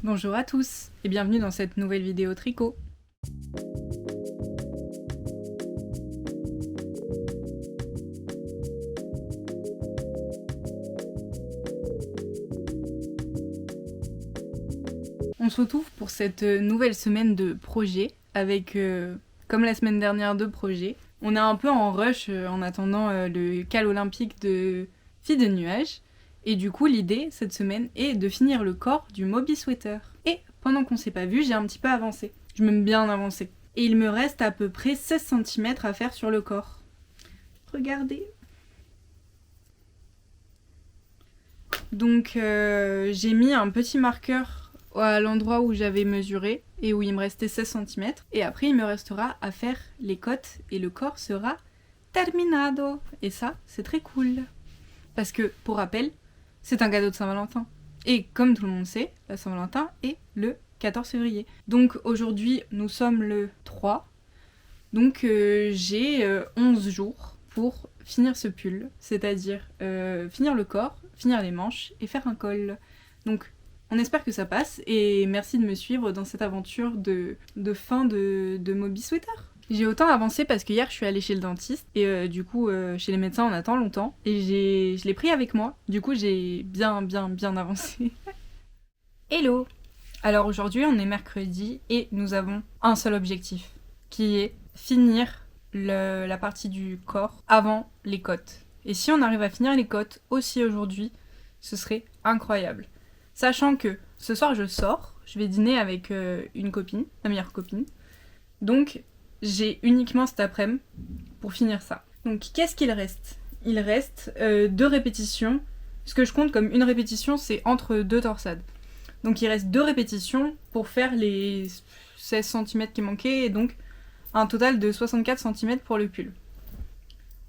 Bonjour à tous et bienvenue dans cette nouvelle vidéo tricot. On se retrouve pour cette nouvelle semaine de projets avec, comme la semaine dernière, de projets. On est un peu en rush en attendant le cal olympique de Filles de Nuages. Et du coup, l'idée, cette semaine, est de finir le corps du Moby Sweater. Et pendant qu'on s'est pas vu, j'ai un petit peu avancé. Je m'aime bien avancer. Et il me reste à peu près 16 cm à faire sur le corps. Regardez. Donc, j'ai mis un petit marqueur à l'endroit où j'avais mesuré et où il me restait 16 cm. Et après, il me restera à faire les côtes et le corps sera terminado. Et ça, c'est très cool. Parce que, pour rappel, c'est un cadeau de Saint-Valentin. Et comme tout le monde sait, la Saint-Valentin est le 14 février. Donc aujourd'hui, nous sommes le 3. Donc j'ai 11 jours pour finir ce pull. C'est-à-dire finir le corps, finir les manches et faire un col. Donc on espère que ça passe. Et merci de me suivre dans cette aventure de fin de Moby Sweater. J'ai autant avancé parce que hier je suis allée chez le dentiste et du coup chez les médecins on attend longtemps et je l'ai pris avec moi. Du coup j'ai bien avancé. Hello! Alors aujourd'hui on est mercredi et nous avons un seul objectif qui est finir la partie du corps avant les côtes. Et si on arrive à finir les côtes aussi aujourd'hui, ce serait incroyable. Sachant que ce soir je sors, je vais dîner avec une copine, ma meilleure copine. Donc j'ai uniquement cet après-midi pour finir ça. Donc qu'est-ce qu'il reste ? Il reste 2 répétitions. Ce que je compte comme une répétition, c'est entre 2 torsades. Donc il reste 2 répétitions pour faire les 16 cm qui manquaient et donc un total de 64 cm pour le pull.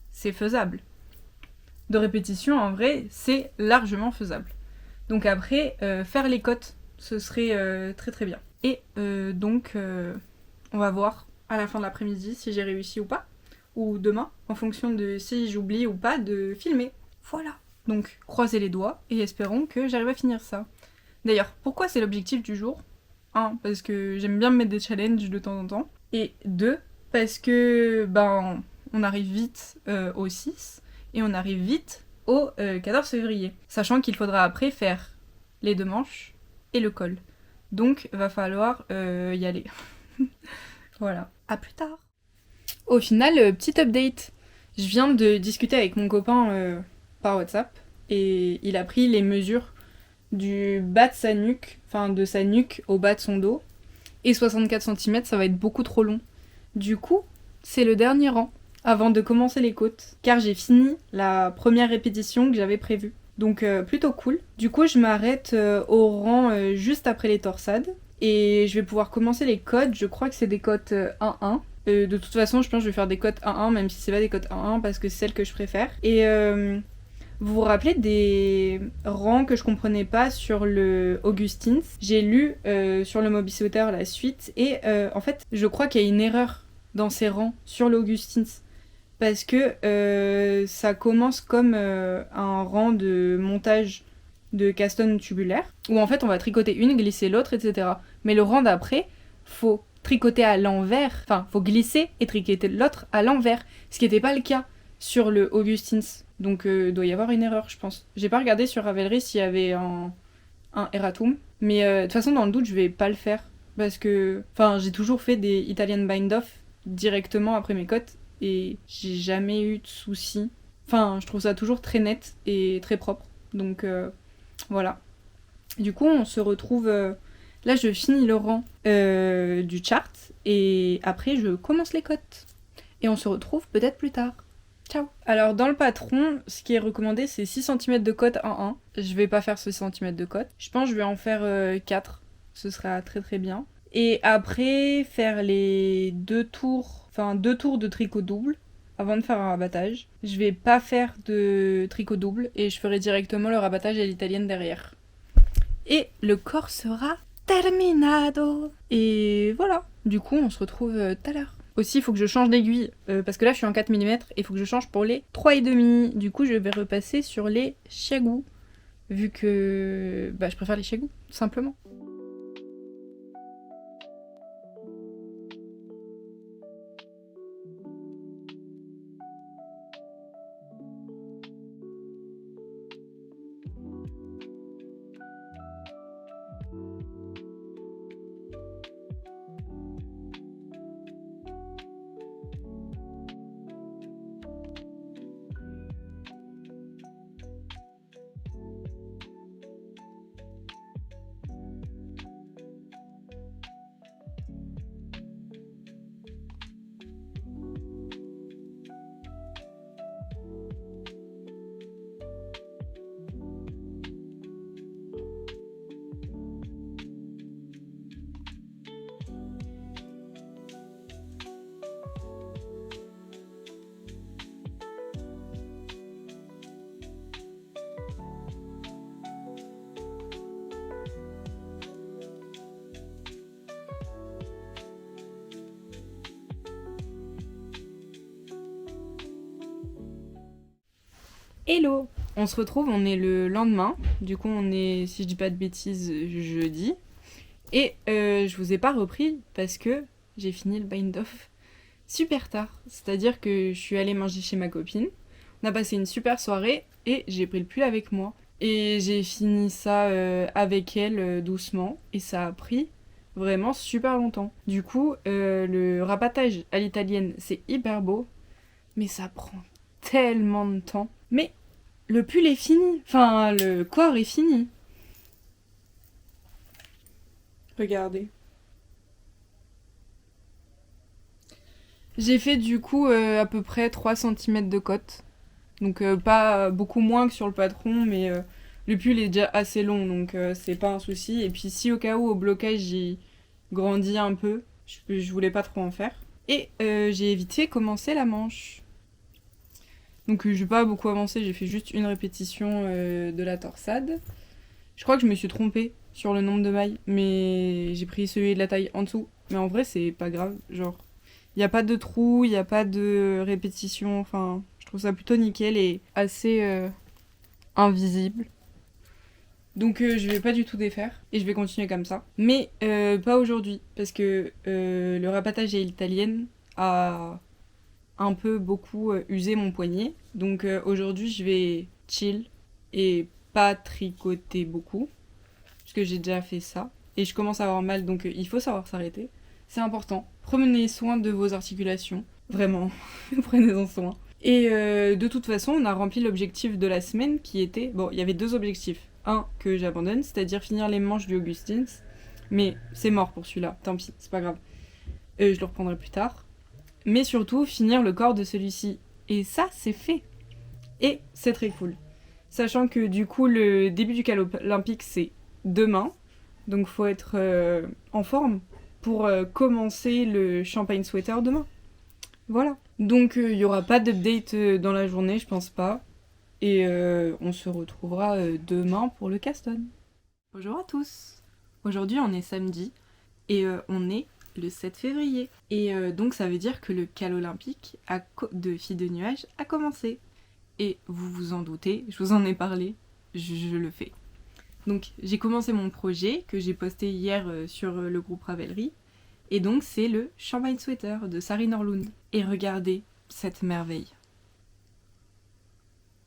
C'est faisable. 2 répétitions, en vrai, c'est largement faisable. Donc après, faire les côtes, ce serait très très bien. Et donc, on va voir à la fin de l'après-midi si j'ai réussi ou pas, ou demain, en fonction de si j'oublie ou pas de filmer. Voilà. Donc, croisez les doigts et espérons que j'arrive à finir ça. D'ailleurs, pourquoi c'est l'objectif du jour ? 1, parce que j'aime bien me mettre des challenges de temps en temps. Et 2, parce que, on arrive vite au 6 et on arrive vite au 14 février. Sachant qu'il faudra après faire les 2 manches et le col. Donc, va falloir y aller. Voilà, à plus tard. Au final, petit update. Je viens de discuter avec mon copain par WhatsApp et il a pris les mesures du bas de sa nuque, enfin de sa nuque au bas de son dos. Et 64 cm, ça va être beaucoup trop long. Du coup, c'est le dernier rang avant de commencer les côtes, car j'ai fini la première répétition que j'avais prévue. Donc plutôt cool. Du coup, je m'arrête au rang juste après les torsades. Et je vais pouvoir commencer les côtes, je crois que c'est des côtes 1-1. De toute façon, je pense que je vais faire des côtes 1-1, même si c'est pas des côtes 1-1, parce que c'est celle que je préfère. Et vous vous rappelez des rangs que je comprenais pas sur le Augustins ? J'ai lu sur le Moby Sweater la suite, et en fait, je crois qu'il y a une erreur dans ces rangs sur l'Augustins. Parce que ça commence comme un rang de montage de caston tubulaire, où en fait on va tricoter une, glisser l'autre, etc. Mais le rang d'après, faut tricoter à l'envers, enfin faut glisser et tricoter l'autre à l'envers, ce qui n'était pas le cas sur le Augustins. Donc doit y avoir une erreur, je pense. J'ai pas regardé sur Ravelry s'il y avait un erratum, mais de toute façon dans le doute je vais pas le faire, parce que j'ai toujours fait des Italian bind-off directement après mes côtes, et j'ai jamais eu de soucis. Je trouve ça toujours très net et très propre, donc voilà. Du coup, on se retrouve... Là, je finis le rang du chart et après, je commence les côtes. Et on se retrouve peut-être plus tard. Ciao. Alors, dans le patron, ce qui est recommandé, c'est 6 cm de côte 1-1. Je vais pas faire ce cm de côte. Je pense que je vais en faire 4. Ce sera très très bien. Et après, faire les 2 tours... 2 tours de tricot double avant de faire un rabattage. Je vais pas faire de tricot double et je ferai directement le rabattage à l'italienne derrière. Et le corps sera terminado. Et voilà. Du coup, on se retrouve tout à l'heure. Aussi, il faut que je change d'aiguille, parce que là, je suis en 4 mm, et il faut que je change pour les 3,5. Du coup, je vais repasser sur les chiagous, vu que je préfère les chiagous, tout simplement. Hello! On se retrouve, on est le lendemain, du coup on est, si je dis pas de bêtises, jeudi. Et je vous ai pas repris parce que j'ai fini le bind-off super tard. C'est-à-dire que je suis allée manger chez ma copine, on a passé une super soirée et j'ai pris le pull avec moi. Et j'ai fini ça avec elle doucement et ça a pris vraiment super longtemps. Du coup, le rabattage à l'italienne c'est hyper beau, mais ça prend tellement de temps. Mais le pull est fini, enfin le corps est fini. Regardez. J'ai fait du coup à peu près 3 cm de côte. Donc pas beaucoup moins que sur le patron, mais le pull est déjà assez long, donc c'est pas un souci. Et puis si au cas où au blocage j'ai grandi un peu, je voulais pas trop en faire. Et j'ai vite fait commencer la manche. Donc j'ai pas beaucoup avancé, j'ai fait juste une répétition de la torsade. Je crois que je me suis trompée sur le nombre de mailles, mais j'ai pris celui de la taille en dessous. Mais en vrai c'est pas grave, genre il n'y a pas de trou, il n'y a pas de répétition, enfin je trouve ça plutôt nickel et assez invisible. Donc je vais pas du tout défaire et je vais continuer comme ça. Mais pas aujourd'hui parce que le rabattage à l'italienne a un peu beaucoup usé mon poignet. Donc aujourd'hui je vais chill et pas tricoter beaucoup parce que j'ai déjà fait ça. Et je commence à avoir mal donc il faut savoir s'arrêter. C'est important. Prenez soin de vos articulations. Vraiment, prenez-en soin. Et de toute façon, on a rempli l'objectif de la semaine qui était... Bon, il y avait 2 objectifs. Un que j'abandonne, c'est-à-dire finir les manches du Augustins. Mais c'est mort pour celui-là, tant pis, c'est pas grave. Je le reprendrai plus tard. Mais surtout, finir le corps de celui-ci. Et ça, c'est fait. Et c'est très cool. Sachant que du coup, le début du Cal olympique, c'est demain. Donc faut être en forme pour commencer le Champagne Sweater demain. Voilà. Donc il n'y aura pas d'update dans la journée, je pense pas. Et on se retrouvera demain pour le Caston. Bonjour à tous. Aujourd'hui on est samedi et on est le 7 février. Et donc ça veut dire que le Cal olympique de Filles de Nuages a commencé. Et vous vous en doutez, je vous en ai parlé, je le fais. Donc j'ai commencé mon projet que j'ai posté hier sur le groupe Ravelry. Et donc c'est le Champagne Sweater de Sari Norlund. Et regardez cette merveille.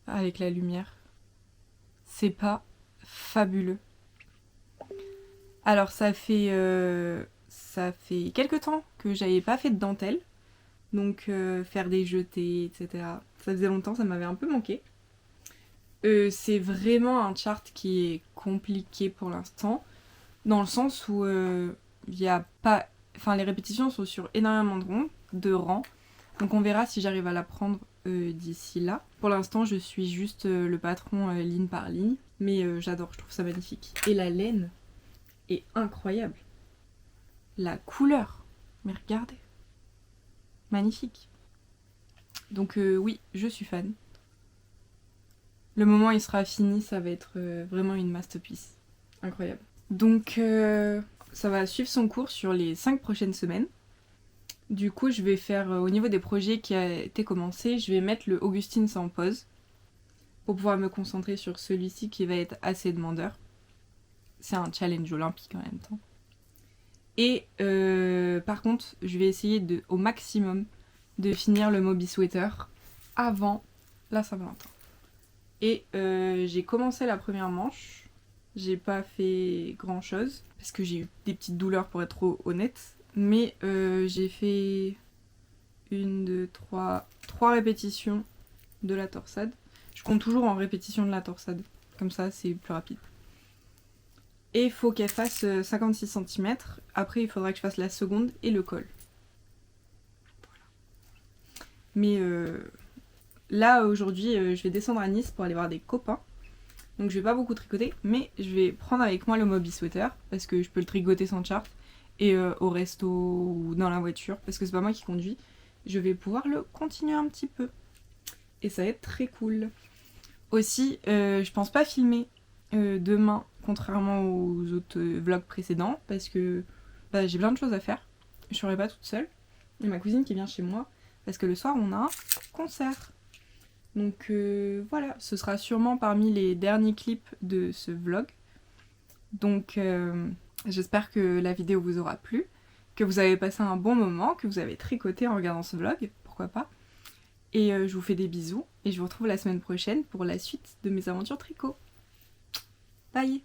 Avec la lumière. C'est pas fabuleux. Alors ça fait quelques temps que j'avais pas fait de dentelle. Donc faire des jetés, etc. Ça faisait longtemps, ça m'avait un peu manqué. C'est vraiment un chart qui est compliqué pour l'instant. Dans le sens où il y a pas... Enfin, les répétitions sont sur énormément de rangs. Donc on verra si j'arrive à l'apprendre d'ici là. Pour l'instant, je suis juste le patron ligne par ligne. Mais j'adore, je trouve ça magnifique. Et la laine est incroyable. La couleur, mais regardez. Magnifique. Donc oui, je suis fan. Le moment où il sera fini, ça va être vraiment une masterpiece. Incroyable. Donc ça va suivre son cours sur les 5 prochaines semaines. Du coup, je vais faire, au niveau des projets qui a été commencé, je vais mettre le Augustins en pause pour pouvoir me concentrer sur celui-ci qui va être assez demandeur. C'est un challenge olympique en même temps. Et par contre, je vais essayer au maximum de finir le Moby Sweater avant la Saint-Valentin. Et j'ai commencé la première manche. J'ai pas fait grand chose parce que j'ai eu des petites douleurs pour être honnête. Mais j'ai fait 3 répétitions de la torsade. Je compte toujours en répétition de la torsade. Comme ça, c'est plus rapide. Et il faut qu'elle fasse 56 cm. Après, il faudra que je fasse la seconde et le col. Voilà. Mais là, aujourd'hui, je vais descendre à Nice pour aller voir des copains. Donc je vais pas beaucoup tricoter, mais je vais prendre avec moi le Moby Sweater, parce que je peux le tricoter sans chart, et au resto ou dans la voiture, parce que c'est pas moi qui conduis, je vais pouvoir le continuer un petit peu. Et ça va être très cool. Aussi, je pense pas filmer demain, contrairement aux autres vlogs précédents, parce que j'ai plein de choses à faire. Je serai pas toute seule. Il y a ma cousine qui vient chez moi, parce que le soir on a un concert. Donc voilà, ce sera sûrement parmi les derniers clips de ce vlog. Donc j'espère que la vidéo vous aura plu, que vous avez passé un bon moment, que vous avez tricoté en regardant ce vlog, pourquoi pas. Et je vous fais des bisous et je vous retrouve la semaine prochaine pour la suite de mes aventures tricot. Bye!